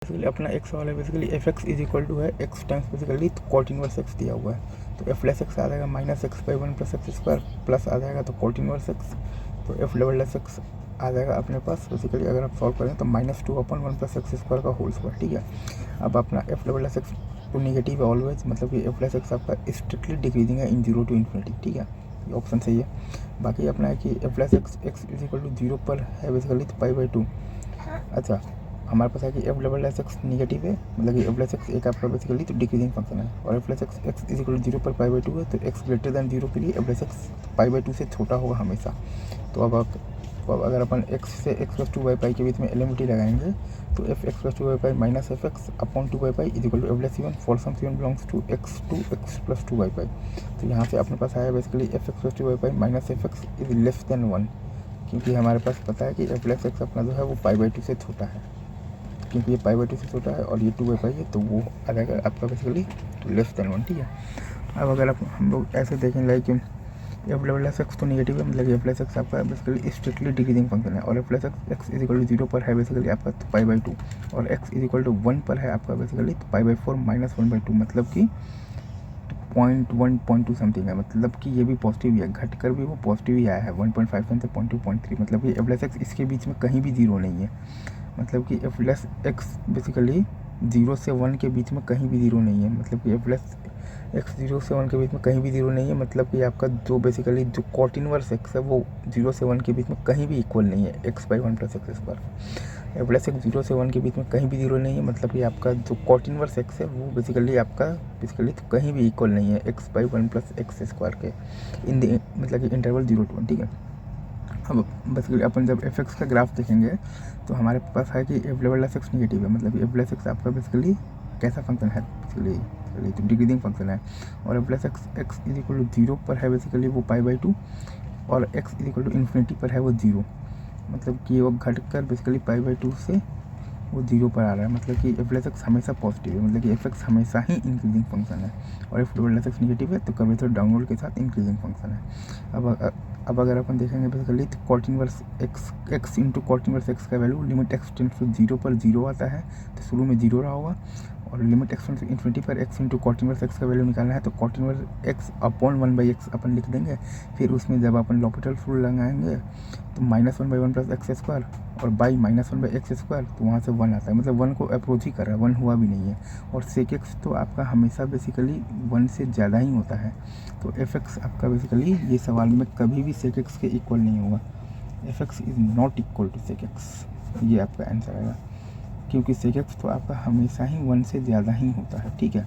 Basically अपना एक सवाल है basically F x is equal to है एक्स टाइम्स बेसिकली तो कॉट इनवर्स एक्स दिया हुआ है। तो एफ लेस एक्स आ जाएगा minus x by one plus x square plus आ जाएगा तो कॉट इनवर्स एक्स। तो एफ डबल लेस एक्स आ जाएगा अपने पास बेसिकली अगर आप सॉल्व करें तो माइनस टू अपन वन प्लस एक्स स्क्वायर का होल स्क्वायर। ठीक है, अब अपना F double less x to negative है ऑलवेज, मतलब कि एफ लेस एक्स आपका स्ट्रिक्टली डिक्रीजिंग है इन जीरो टू इन्फिनिटी। ठीक है, ये ऑप्शन सही है। बाकी अपना है कि f less x x is equal to zero पर है बेसिकली तो पाई बाई टू। अच्छा, हमारे पास है कि f double s x negative है, मतलब कि एफ प्लस एक्स एक आपका बेसिकली तो डिक्रीजिंग फंक्शन है, और f plus x x is equal to zero पर पाई बाई टू है, तो एक्स ग्रेटर दैन जीरो के लिए F plus X pi by two से छोटा होगा हमेशा। तो अब अगर अपन एक्स से X plus two by pi के बीच में एलिमिटी लगाएंगे तो F X plus two by pi minus F X upon two by pi is equal to F plus C one for some C one belongs to X plus two by pi. तो यहाँ से अपने पास आया basically F X plus two by pi minus F x is less than one, क्योंकि हमारे पास पता है कि एफ प्लस एक्स अपना जो है वो पाई बाई टू से छोटा है, क्योंकि ये पाई बाई टू से छोटा है और ये टू बाई पाई है, तो वो आ जाएगा आपका basically two less than one. ठीक है, अब अगर आप हम लोग ऐसे देखें like f double s x तो निगेटिव है, मतलब एफ प्लस एक्स आपका बेसिकली स्ट्रिक्टली डिक्रीजिंग फंक्शन है, और f plus x x is equal to zero पर है बेसिकली आपका तो पाई बाई टू, और x is equal to one पर है आपका बेसिकली तो pi by four minus one by to, मतलब कि 0.1 समथिंग है, मतलब कि ये भी पॉजिटिव ही है, घट कर भी वो पॉजिटिव ही आया है 1.57 से 0.2 मतलब कि एफ प्लस एक्स इसके बीच में कहीं भी जीरो नहीं है, मतलब कि F plus x basically zero से वन के बीच में कहीं भी जीरो नहीं है, मतलब कि एफ प्लस एक्स जीरो से वन के बीच में कहीं भी जीरो नहीं है, मतलब कि आपका जो बेसिकली जो कॉट इनवर्स एक्स है वो जीरो से वन के बीच में कहीं भी इक्वल नहीं है x by one plus x square. F plus x zero से वन के बीच में कहीं भी जीरो नहीं है, मतलब कि आपका जो कॉट इनवर्स एक्स है वो बेसिकली आपका बेसिकली तो कहीं भी इक्वल नहीं है x by one plus x square के इन द मतलब कि इंटरवल जीरो टू वन। ठीक है, अब बेसिकली अपन जब एफ एक्स का ग्राफ देखेंगे तो हमारे पास है कि f double s x negative है, मतलब एफ प्लस एक्स आपका बेसिकली कैसा फंक्शन है बेसिकली तो डिक्रीजिंग फंक्शन है, और f plus x x is equal to zero पर है बेसिकली वो पाई बाई टू, और x is equal to infinity पर है वो जीरो, मतलब कि वो घट कर बेसिकली पाई बाई टू से वो जीरो पर आ रहा है, मतलब कि एफ प्लस एक्स हमेशा पॉजिटिव है, मतलब कि एफ एक्स हमेशा ही इंक्रीजिंग फंक्शन है, और F double s x negative है तो कभी तो डाउनवर्ड के साथ इंक्रीजिंग फंक्शन है। अब अगर अपन देखेंगे बेसिकली तो cot inverse x into cot inverse x का value limit x tends to zero पर जीरो आता है, तो शुरू में जीरो रहा होगा, और limit x tends to infinity पर x into cot inverse x का वैल्यू निकालना है, तो cot inverse x upon one by x अपन लिख देंगे, फिर उसमें जब अपन लॉपिटल रूल लगाएंगे तो minus one by one plus x square और by minus one by x square, तो वहाँ से वन आता है, मतलब वन को अप्रोच ही कर रहा है, वन हुआ भी नहीं है, और सेक एक्स तो आपका हमेशा बेसिकली वन से ज़्यादा ही होता है, तो एफ एक्स आपका बेसिकली ये सवाल में कभी भी सेक एक्स के इक्वल नहीं होगा, f x is not equal to sec x, ये आपका आंसर आएगा, क्योंकि सेक एक्स तो आपका हमेशा ही वन से ज़्यादा ही होता है। ठीक है,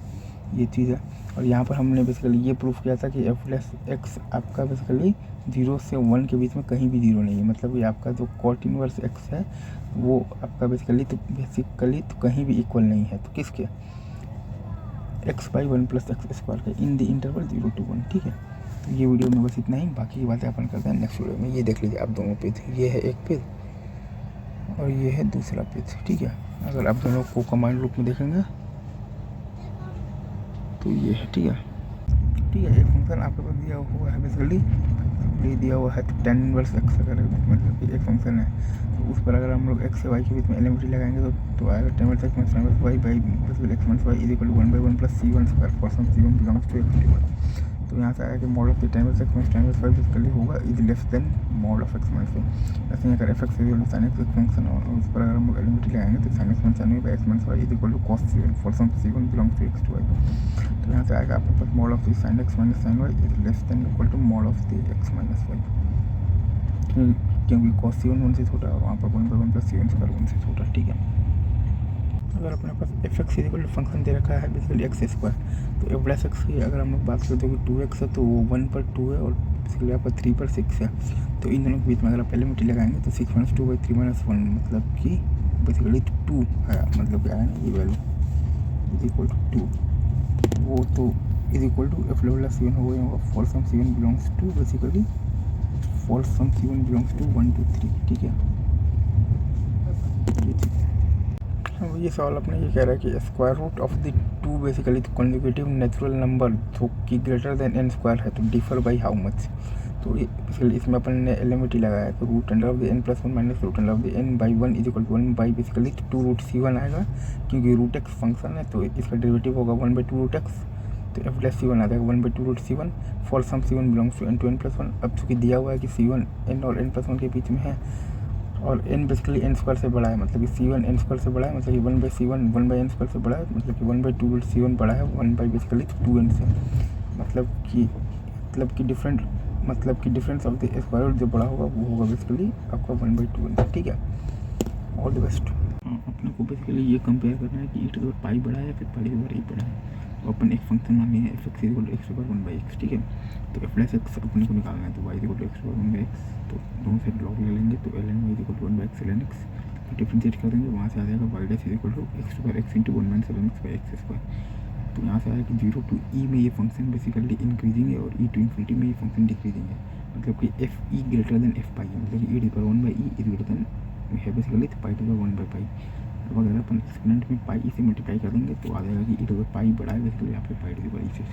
ये चीज़ है, और यहाँ पर हमने बेसिकली ये प्रूफ किया था कि एफ प्लस एक्स आपका बेसिकली जीरो से वन के बीच में कहीं भी जीरो नहीं है, मतलब ये आपका जो कॉट इनवर्स एक्स है वो आपका बेसिकली तो कहीं भी इक्वल नहीं है, तो किसके x by one plus x square के in the interval zero to one. ठीक है, तो ये वीडियो में बस इतना ही, बाकी की बातें अपन करते हैं नेक्स्ट वीडियो में। ये देख लीजिए आप दोनों पेज, ये है एक पेज और ये है दूसरा पेज। ठीक है, अगर आप दोनों को कमांड लूप में देखेंगे तो ये है। ठीक है, एक फंक्शन आपके पास दिया हुआ है बेसिकली ये दिया हुआ है तो टेन इनवर्स एक्स अगर मतलब कि एक फंक्शन है तो उस पर अगर हम लोग एक्स से वाई के बीच में एलिमिटी लगाएंगे तो आएगा tan inverse x minus tan y by basically x minus y is equal to one by one plus c one square for some c one belongs to x. तो यहाँ से आया कि mod of the tan inverse x minus tan inverse y basically होगा is less than mod of x minus y. ऐसे ही अगर f x is equal to sine x एक फंक्शन और उस पर अगर हम लोग एलिमिटी लगाएंगे तो sine x minus sine y by x minus y is equal to cos c one for some c one belongs to x to y. तो यहाँ से आएगा आपके पास mod of the sine x minus sine y is less than equal to mod of the x minus y, क्योंकि cos c one one से छोटा है, वहाँ पर one by one plus c one square one से छोटा। ठीक है, अगर अपने पास f x equal to function दे रखा है बेसिकली एक्स स्क्वायर, तो एफ प्लस एक्स की अगर हम लोग बात करते हैं कि टू एक्स है तो वो वन पर टू है और बेसिकली आपका थ्री पर सिक्स है, तो इन दोनों के बीच में अगर आप एलिमिटी लगाएंगे तो six minus two by three minus one मतलब कि बेसिकली टू है, मतलब क्या है ना ये value is equal to two, वो तो is equal to f double c one होगा for some c one belongs to basically for some c one belongs to one two three. ठीक है, ये सवाल अपने ये कह रहा है कि square root of the two basically conjugative natural number जो कि ग्रेटर देन एन स्क्वायर है तो डिफर बाई हाउ मच। तो बेसिकली इसमें अपन ने एलिमिटी लगाया तो root under of the n plus one minus root under of the n by one is equal to one by basically two root c one आएगा, क्योंकि root x function है तो इसका डेरिवेटिव होगा one by two root x, तो f plus c one आ जाएगा one by two root c one for some c one belongs to n plus one. अब चूँकि दिया हुआ है कि सी वन n और n प्लस वन के बीच में है और n बेसिकली n स्क्वायर से बड़ा है, मतलब कि सी वन n स्क्वायर से बड़ा है, मतलब कि one by c one one by n square से बड़ा है, मतलब कि one by two root c one बड़ा है one by basically two n से, मतलब कि difference of the square root जो बड़ा होगा वो होगा बेसिकली आपका वन बाई टू एन। ठीक है, ऑल द बेस्ट। अपने को बेसिकली ये कंपेयर करना है कि ई टू द पाई बड़ा है या फिर पाई ओवर ई बड़ा है। तो अपन एक फंक्शन मान लिया f x equal to x over one by x. ठीक है, तो एफ प्लस एक्स अपने को निकालना है तो y equal to x over one by x, तो दोनों साइड लॉग ले लेंगे तो l n y equal to one by x l n x, तो डिफ्रेंशिएट कर देंगे, वहाँ से आ जाएगा y dash equal to x over x into one minus l n x by x square. तो यहाँ से आया कि जीरो टू ई में ये फंक्शन बेसिकली इंक्रीजिंग है और ई टू इन्फिनिटी में ये फंक्शन डिक्रीजिंग है, मतलब कि f e greater than f pi है, मतलब कि e to power one by e is greater than है basically pi to one by pi. अब अगर अपन एक्सपोनेंट में पाई से मल्टीप्लाई कर देंगे तो आ जाएगा कि ई टू पाई बड़ा है बेसिकली यहाँ पे पाई टू पाई से।